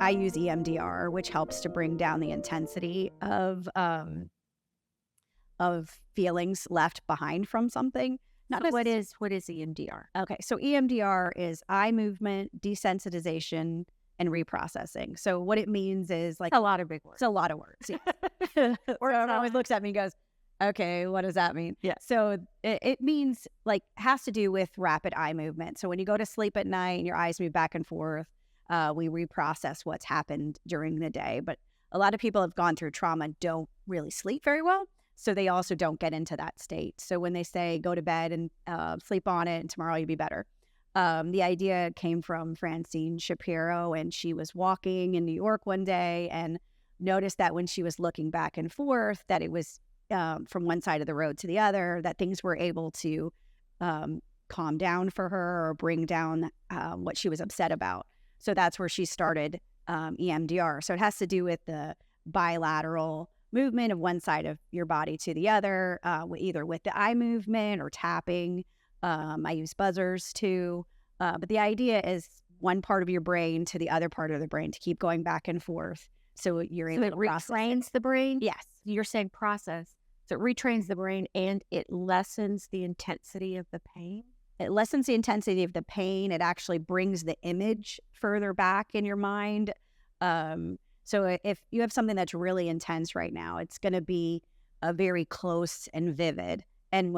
I use EMDR, which helps to bring down the intensity of feelings left behind from something. Not so what is EMDR? Okay, so EMDR is eye movement, desensitization, and reprocessing. So what it means is like a lot of big words. It's a lot of words. Yeah. Or everyone always looks at me and goes, "Okay, what does that mean?" Yeah. So it means like has to do with rapid eye movement. So when you go to sleep at night and your eyes move back and forth, we reprocess what's happened during the day. But a lot of people have gone through trauma and don't really sleep very well. So they also don't get into that state. So when they say go to bed and sleep on it and tomorrow you'll be better. The idea came from Francine Shapiro, and she was walking in New York one day and noticed that when she was looking back and forth, that it was from one side of the road to the other, that things were able to calm down for her or bring down what she was upset about. So that's where she started EMDR. So it has to do with the bilateral movement of one side of your body to the other, either with the eye movement or tapping. I use buzzers too. But the idea is one part of your brain to the other part of the brain to keep going back and forth. So you're able to retrains the brain? Yes. You're saying process. So it retrains the brain and it lessens the intensity of the pain? It lessens the intensity of the pain. It actually brings the image further back in your mind. So if you have something that's really intense right now, it's going to be a very close and vivid. And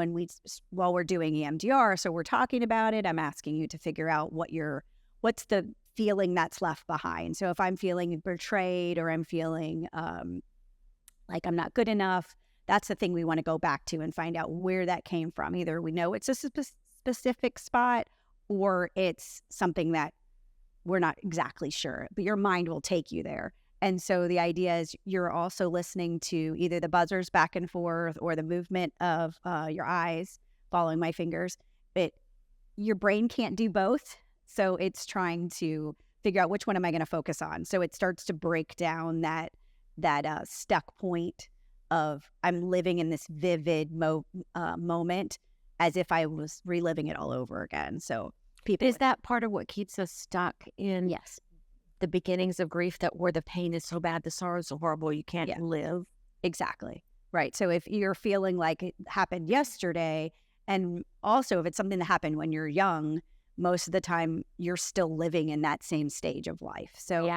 while we're doing EMDR, so we're talking about it, I'm asking you to figure out what's the feeling that's left behind. So if I'm feeling betrayed or I'm feeling like I'm not good enough, that's the thing we want to go back to and find out where that came from. Either we know it's a specific spot or it's something that we're not exactly sure, but your mind will take you there. And so the idea is you're also listening to either the buzzers back and forth or the movement of your eyes following my fingers. But your brain can't do both. So it's trying to figure out which one am I going to focus on. So it starts to break down that stuck point of I'm living in this vivid moment as if I was reliving it all over again. So is that part of what keeps us stuck in? Yes. The beginnings of grief, that where the pain is so bad, the sorrow is so horrible, you can't live. Exactly. Right. So if you're feeling like it happened yesterday, and also if it's something that happened when you're young, most of the time you're still living in that same stage of life. So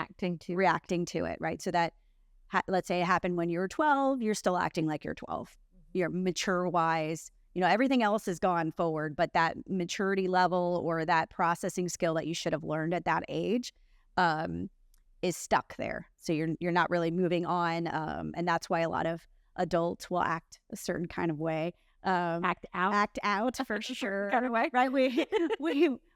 reacting to it. Right. So that, let's say it happened when you were 12, you're still acting like you're 12. Mm-hmm. You're mature wise. Everything else has gone forward, but that maturity level or that processing skill that you should have learned at that age is stuck there. So you're not really moving on. And that's why a lot of adults will act a certain kind of way. Act out for sure. Kind of way. Right.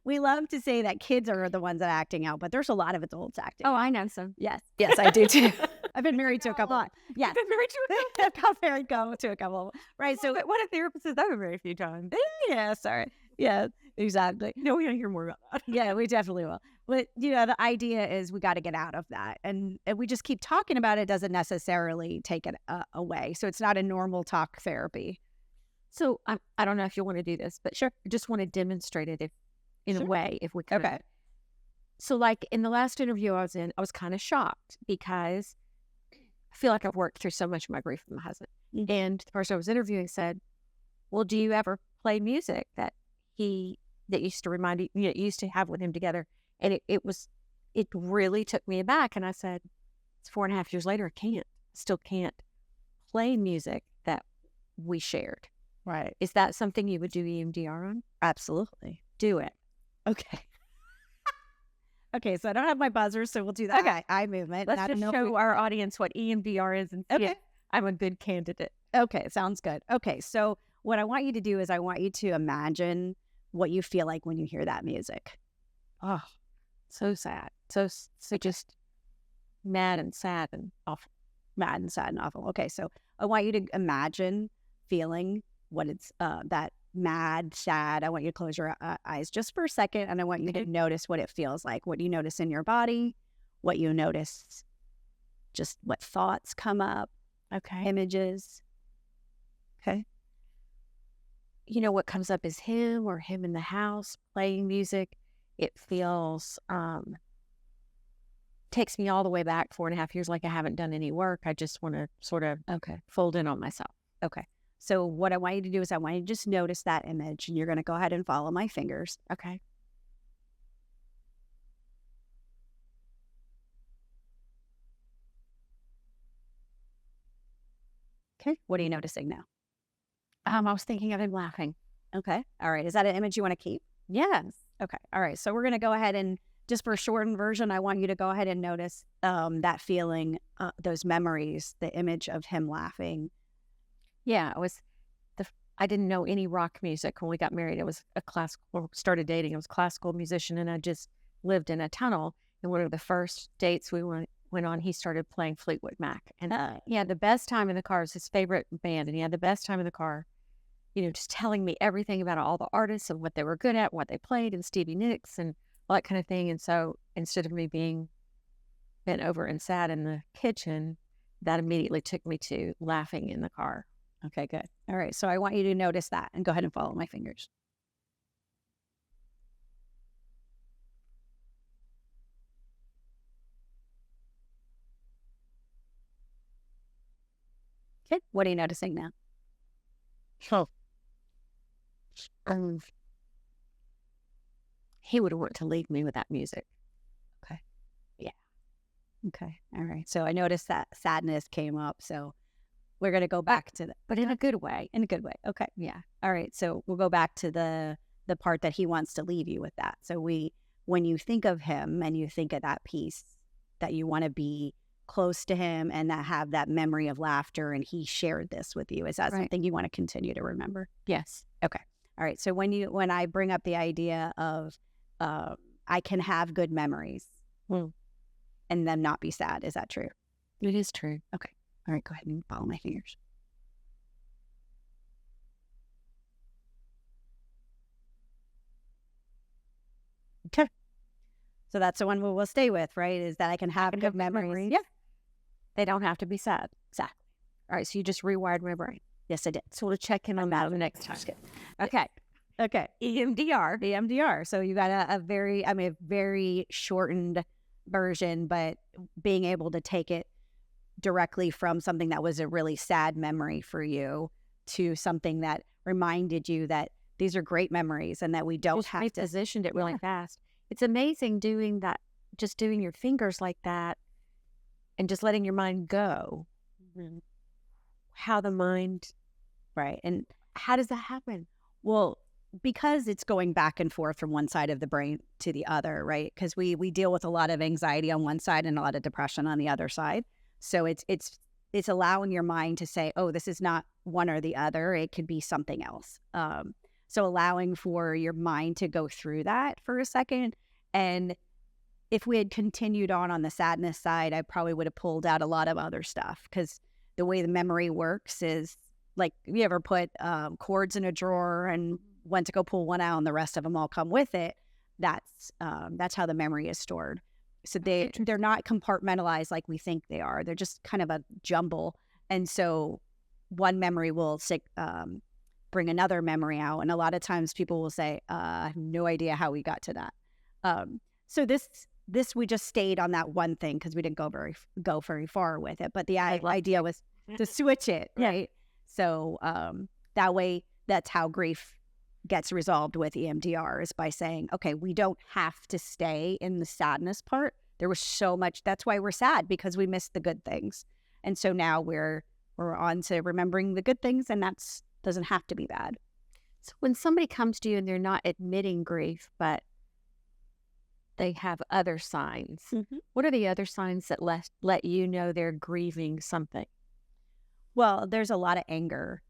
We love to say that kids are the ones that are acting out, but there's a lot of adults acting out. I know some. Yes, I do too. I've been married to a couple. Yes. I've been married to a couple. I've married to a couple. Right. So what a therapist says I've been married a few times. Yeah, sorry. Yeah, exactly. No, we don't hear more about that. Yeah, we definitely will. But, the idea is we got to get out of that. And we just keep talking about it doesn't necessarily take it away. So it's not a normal talk therapy. So I don't know if you want to do this, but sure. I just want to demonstrate it a way, if we could. Okay. So like in the last interview I was in, I was kind of shocked because I feel like I've worked through so much of my grief with my husband. Mm-hmm. And the person I was interviewing said, well, do you ever play music that used to remind you, used to have with him together? And it really took me aback. And I said, it's 4.5 years later, still can't play music that we shared. Right. Is that something you would do EMDR on? Absolutely. Do it. Okay. Okay, so I don't have my buzzer, so we'll do that. Okay. Eye movement. Let's just show our audience what EMDR is and see if I'm a good candidate. Okay, sounds good. Okay, so what I want you to do is I want you to imagine what you feel like when you hear that music. Oh, so sad. So just mad and sad and awful. Mad and sad and awful. Okay, so I want you to imagine feeling what it's that mad, sad. I want you to close your eyes just for a second, and I want you to notice what it feels like. What do you notice in your body? What you notice, just what thoughts come up. Okay. Images. Okay. What comes up is him in the house playing music. It feels takes me all the way back 4.5 years, like I haven't done any work. I just want to sort of fold in on myself. Okay. So what I want you to do is I want you to just notice that image, and you're going to go ahead and follow my fingers. Okay. Okay. What are you noticing now? I was thinking of him laughing. Okay. All right. Is that an image you want to keep? Yes. Okay. All right. So we're going to go ahead and just for a shortened version, I want you to go ahead and notice that feeling, those memories, the image of him laughing. Yeah. I didn't know any rock music when we got married. It was started dating. It was a classical musician, and I just lived in a tunnel. And one of the first dates we went on, he started playing Fleetwood Mac. And he had the best time in the car. It was his favorite band, and he had the best time in the car, just telling me everything about all the artists and what they were good at, what they played, and Stevie Nicks and all that kind of thing. And so instead of me being bent over and sad in the kitchen, that immediately took me to laughing in the car. Okay, good. All right. So I want you to notice that and go ahead and follow my fingers. Okay. What are you noticing now? He would want to leave me with that music. Okay. Yeah. Okay. All right. So I noticed that sadness came up. So we're going to go back to but in a good way. In a good way. Okay. Yeah. All right. So we'll go back to the part that he wants to leave you with that. So when you think of him and you think of that piece that you want to be close to him and that have that memory of laughter and he shared this with you, is that something you want to continue to remember? Yes. Okay. All right. So when I bring up the idea of I can have good memories and then not be sad, is that true? It is true. Okay. All right, go ahead and follow my fingers. Okay. So that's the one we'll stay with, right? Is that I can have good memories. Yeah. They don't have to be sad. Exactly. All right. So you just rewired my brain. Yes, I did. So we'll check in on that the next time. Okay. Okay. EMDR. So you got a very shortened version, but being able to take it directly from something that was a really sad memory for you to something that reminded you that these are great memories and that we don't have to. Positioned it really fast. It's amazing doing that, just doing your fingers like that and just letting your mind go. Mm-hmm. How the mind, right. And how does that happen? Well, because it's going back and forth from one side of the brain to the other, right? Because we deal with a lot of anxiety on one side and a lot of depression on the other side. So it's allowing your mind to say, oh, this is not one or the other. It could be something else. So allowing for your mind to go through that for a second. And if we had continued on the sadness side, I probably would have pulled out a lot of other stuff, because the way the memory works is like, you ever put cords in a drawer and went to go pull one out and the rest of them all come with it. That's how the memory is stored. So they're not compartmentalized like we think they are. They're just kind of a jumble. And so one memory will bring another memory out. And a lot of times people will say, I have no idea how we got to that. So this we just stayed on that one thing because we didn't go very far with it. But the idea was to switch it, right? So that way, that's how grief gets resolved with EMDR, is by saying, okay, we don't have to stay in the sadness part. There was so much. That's why we're sad, because we missed the good things. And so now we're on to remembering the good things, and that's doesn't have to be bad. So when somebody comes to you and they're not admitting grief, but they have other signs, what are the other signs that let you know they're grieving something? Well, there's a lot of anger,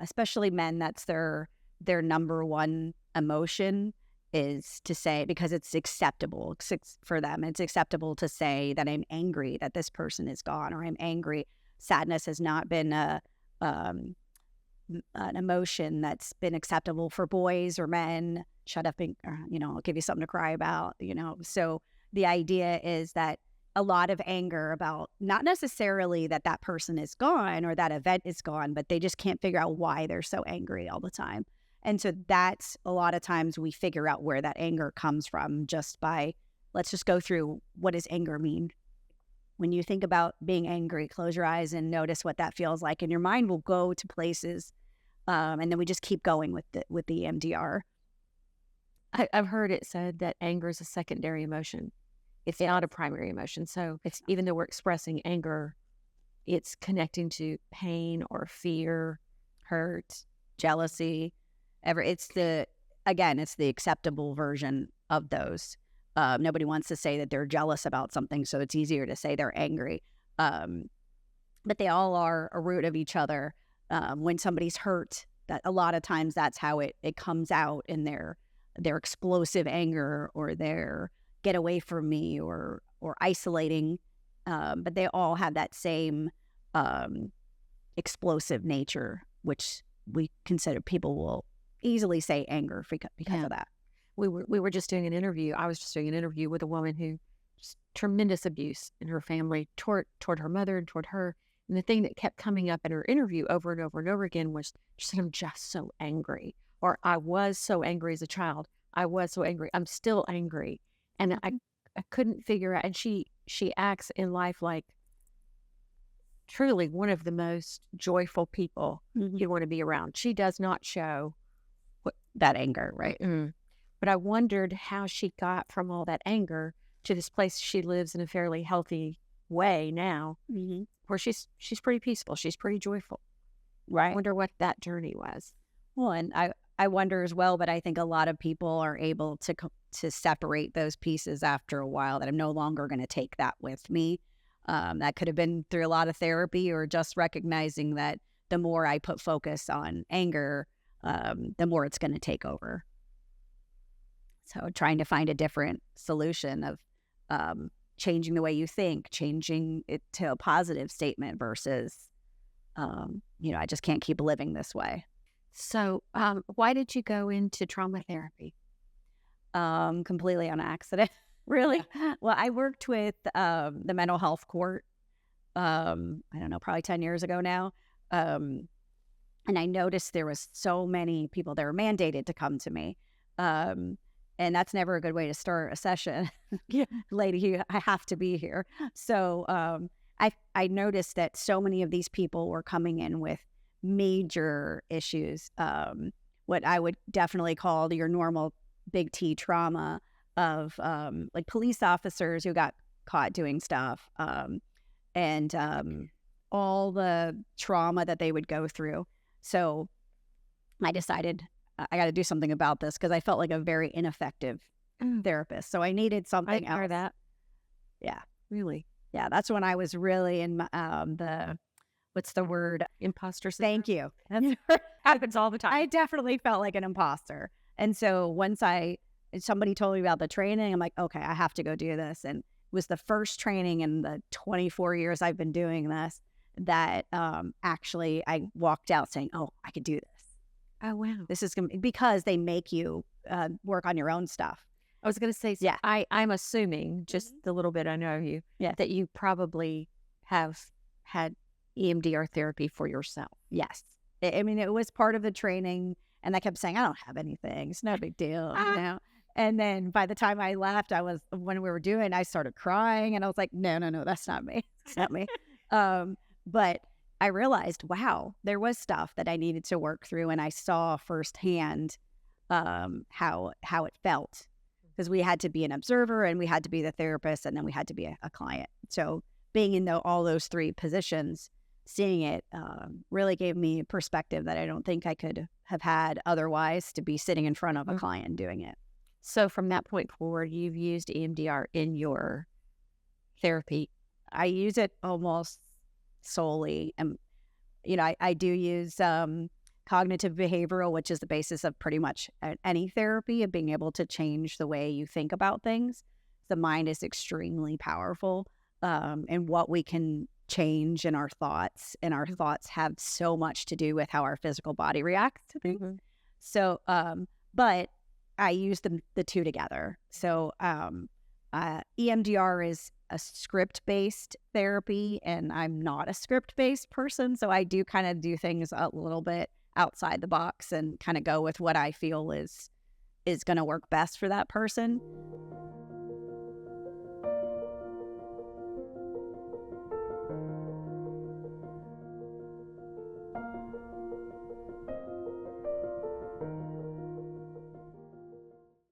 especially men. That's their number one emotion, is to say, because it's acceptable for them. It's acceptable to say that I'm angry that this person is gone, or I'm angry. Sadness has not been an emotion that's been acceptable for boys or men. Shut up and, I'll give you something to cry about, So the idea is that a lot of anger about not necessarily that person is gone or that event is gone, but they just can't figure out why they're so angry all the time. And so that's a lot of times we figure out where that anger comes from just by let's just go through, what does anger mean? When you think about being angry, close your eyes and notice what that feels like, and your mind will go to places. And then we just keep going with the EMDR. I've heard it said that anger is a secondary emotion. It's not a primary emotion. So It's even though we're expressing anger, it's connecting to pain or fear, hurt, jealousy, it's the acceptable version of those. Nobody wants to say that they're jealous about something, so it's easier to say they're angry. But they all are a root of each other. When somebody's hurt, that a lot of times that's how it comes out in their explosive anger, or their get away from me, or isolating. But they all have that same explosive nature, which we consider, people will easily say anger because of that. We were just doing an interview. I was just doing an interview with a woman who just tremendous abuse in her family toward her mother and toward her. And the thing that kept coming up in her interview over and over and over again was, she said, I'm just so angry. Or I was so angry as a child. I was so angry. I'm still angry. And I couldn't figure out. And she acts in life like truly one of the most joyful people you'd want to be around. She does not show that anger, right? But I wondered how she got from all that anger to this place she lives in a fairly healthy way now, where she's pretty peaceful. She's pretty joyful. Right. I wonder what that journey was. Well, and I wonder as well, but I think a lot of people are able to separate those pieces after a while, that I'm no longer going to take that with me. That could have been through a lot of therapy, or just recognizing that the more I put focus on anger, the more it's going to take over. So trying to find a different solution of changing the way you think, changing it to a positive statement versus, I just can't keep living this way. So why did you go into trauma therapy? Completely on accident. Really? Well, I worked with the mental health court, I don't know, probably 10 years ago now. And I noticed there was so many people that were mandated to come to me. And that's never a good way to start a session. Yeah. Lady, I have to be here. So I noticed that so many of these people were coming in with major issues, what I would definitely call your normal big T trauma of like police officers who got caught doing stuff, and all the trauma that they would go through. So I decided I got to do something about this, because I felt like a very ineffective therapist. So I needed something else. I that. Yeah. Really? Yeah. That's when I was really in what's the word? Imposter syndrome. Thank you. Happens all the time. I definitely felt like an imposter. And so once somebody told me about the training, I'm like, okay, I have to go do this. And it was the first training in the 24 years I've been doing this that actually I walked out saying, oh, I could do this. Oh, wow. This is because they make you work on your own stuff. I was going to say, yeah. I'm assuming, just the little bit I know of you, that you probably have had EMDR therapy for yourself. Yes. I mean, it was part of the training, and I kept saying, I don't have anything. It's no big deal. And then by the time I left, when we were doing, I started crying, and I was like, no, that's not me. It's not me. But I realized, wow, there was stuff that I needed to work through, and I saw firsthand how it felt, because we had to be an observer, and we had to be the therapist, and then we had to be a client. So being in all those three positions, seeing it really gave me a perspective that I don't think I could have had otherwise, to be sitting in front of a client and doing it. So from that point forward, you've used EMDR in your therapy. I use it almost solely. And, I do use cognitive behavioral, which is the basis of pretty much any therapy, of being able to change the way you think about things. The mind is extremely powerful, and what we can change in our thoughts, and our thoughts have so much to do with how our physical body reacts to things. So, but I use the two together. So EMDR is a script-based therapy, and I'm not a script-based person. So I do kind of do things a little bit outside the box, and kind of go with what I feel is going to work best for that person.